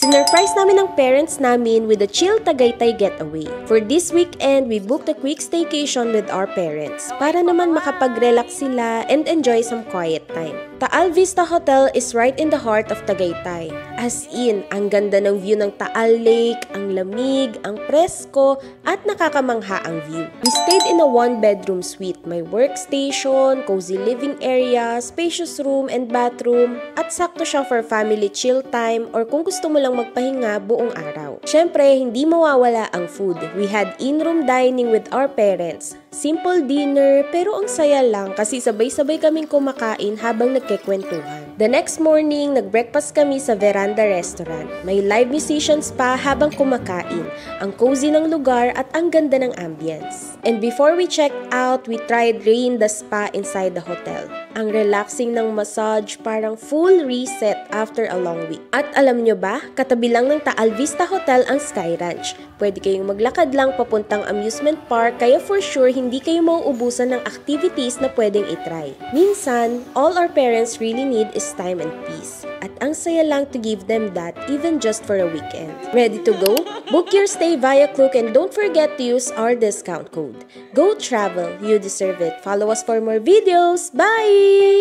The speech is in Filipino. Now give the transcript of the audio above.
Sinurprise namin ng parents namin with a chill Tagaytay getaway. For this weekend, we booked a quick staycation with our parents para naman makapag-relax sila and enjoy some quiet time. Taal Vista Hotel is right in the heart of Tagaytay. As in, ang ganda ng view ng Taal Lake, ang lamig, ang presko, at nakakamangha ang view. We stayed in a one-bedroom suite. May workstation, cozy living area, spacious room and bathroom, at sakto siya for family chill time or kung gusto mo lang magpahinga buong araw. Syempre, hindi mawawala ang food. We had in-room dining with our parents. Simple dinner, pero ang saya lang kasi sabay-sabay kaming kumakain habang nagkikwentuhan. The next morning, nag-breakfast kami sa Veranda Restaurant. May live musicians pa habang kumakain. Ang cozy ng lugar at ang ganda ng ambience. And before we checked out, we tried Rain the Spa inside the hotel. Ang relaxing ng massage, parang full reset after a long week. At alam nyo ba, katabi lang ng Taal Vista Hotel ang Sky Ranch. Pwede kayong maglakad lang papuntang amusement park, kaya for sure hindi kayo mauubusan ng activities na pwedeng itry. Minsan, all our parents really need is time and peace. At ang saya lang to give them that even just for a weekend. Ready to go? Book your stay via Klook and don't forget to use our discount code. Go travel, you deserve it. Follow us for more videos. Bye!